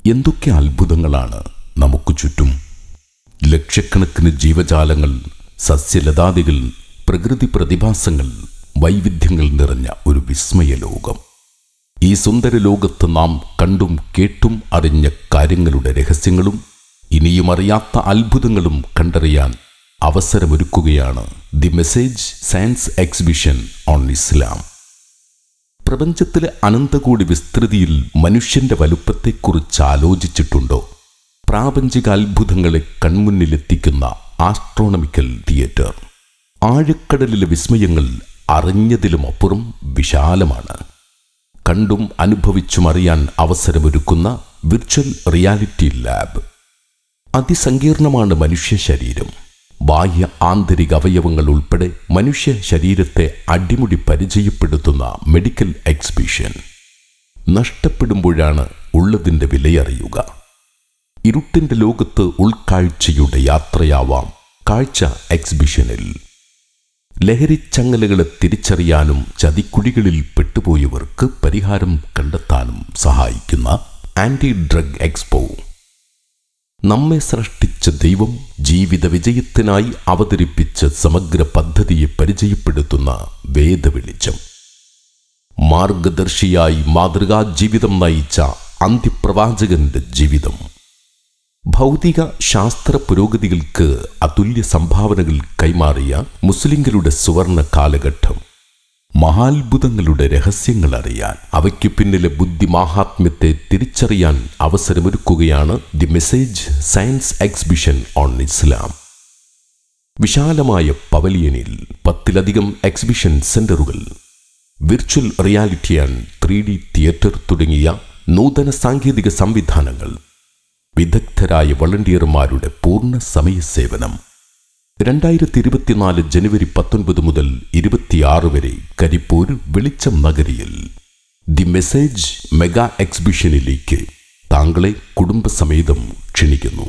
എന്തൊക്കെ അത്ഭുതങ്ങളാണ് നമുക്ക് ചുറ്റും. ലക്ഷക്കണക്കിന് ജീവജാലങ്ങൾ, സസ്യലതാദികൾ, പ്രകൃതി പ്രതിഭാസങ്ങൾ, വൈവിധ്യങ്ങൾ നിറഞ്ഞ ഒരു വിസ്മയ ലോകം. ഈ സുന്ദര ലോകത്ത് നാം കണ്ടും കേട്ടും അറിഞ്ഞ കാര്യങ്ങളുടെ രഹസ്യങ്ങളും ഇനിയും അറിയാത്ത അത്ഭുതങ്ങളും കണ്ടറിയാൻ അവസരമൊരുക്കുകയാണ് the message science exhibition on Islam. പ്രപഞ്ചത്തിലെ അനന്തകോടി വിസ്തൃതിയിൽ മനുഷ്യന്റെ വലുപ്പത്തെക്കുറിച്ച് ആലോചിച്ചിട്ടുണ്ടോ? പ്രാപഞ്ചിക അത്ഭുതങ്ങളെ കൺമുന്നിലെത്തിക്കുന്ന ആസ്ട്രോണമിക്കൽ തിയേറ്റർ. ആഴക്കടലിലെ വിസ്മയങ്ങൾ അറിഞ്ഞതിലുമപ്പുറം വിശാലമാണ്. കണ്ടും അനുഭവിച്ചും അറിയാൻ അവസരമൊരുക്കുന്ന വിർച്വൽ റിയാലിറ്റി ലാബ്. അതിസങ്കീർണമാണ് മനുഷ്യ ശരീരം. ബാഹ്യ ആന്തരിക അവയവങ്ങൾ ഉൾപ്പെടെ മനുഷ്യ ശരീരത്തെ അടിമുടി പരിചയപ്പെടുത്തുന്ന മെഡിക്കൽ എക്സിബിഷൻ. നഷ്ടപ്പെടുമ്പോഴാണ് ഉള്ളതിൻ്റെ വിലയറിയുക. ഇരുട്ടിൻ്റെ ലോകത്ത് ഉൾക്കാഴ്ചയുടെ യാത്രയാവാം കാഴ്ച എക്സിബിഷനിൽ. ലഹരിച്ചങ്ങലകളെ തിരിച്ചറിയാനും ചതിക്കുഴികളിൽ പെട്ടുപോയവർക്ക് പരിഹാരം കണ്ടെത്താനും സഹായിക്കുന്ന ആന്റി ഡ്രഗ് എക്സ്പോ. നമ്മെ സൃഷ്ടിച്ച ദൈവം ജീവിത വിജയത്തിനായി അവതരിപ്പിച്ച സമഗ്ര പദ്ധതിയെ പരിചയപ്പെടുത്തുന്ന വേദവെളിച്ചം. മാർഗദർശിയായി മാതൃകാ ജീവിതം നയിച്ച അന്ത്യപ്രവാചകന്റെ ജീവിതം. ഭൗതിക ശാസ്ത്ര പുരോഗതികൾക്ക് അതുല്യ സംഭാവനകൾ കൈമാറിയ മുസ്ലിങ്ങളുടെ സുവർണ കാലഘട്ടം. മഹാത്ഭുതങ്ങളുടെ രഹസ്യങ്ങൾ അറിയാൻ, അവയ്ക്ക് പിന്നിലെ ബുദ്ധിമാഹാത്മ്യത്തെ തിരിച്ചറിയാൻ അവസരമൊരുക്കുകയാണ് the message science exhibition on Islam. വിശാലമായ പവലിയനിൽ 10-ലധികം എക്സിബിഷൻ സെന്ററുകൾ, virtual reality and 3D theatre തുടങ്ങിയ നൂതന സാങ്കേതിക സംവിധാനങ്ങൾ, വിദഗ്ധരായ വളണ്ടിയർമാരുടെ പൂർണ്ണ സമയ സേവനം. 2024 ജനുവരി 19 മുതൽ 26 വരെ കരിപ്പൂർ വെളിച്ചം നഗരിയിൽ ദി മെസ്സേജ് മെഗാ എക്സിബിഷനിലേക്ക് താങ്കളെ കുടുംബസമേതം ക്ഷണിക്കുന്നു.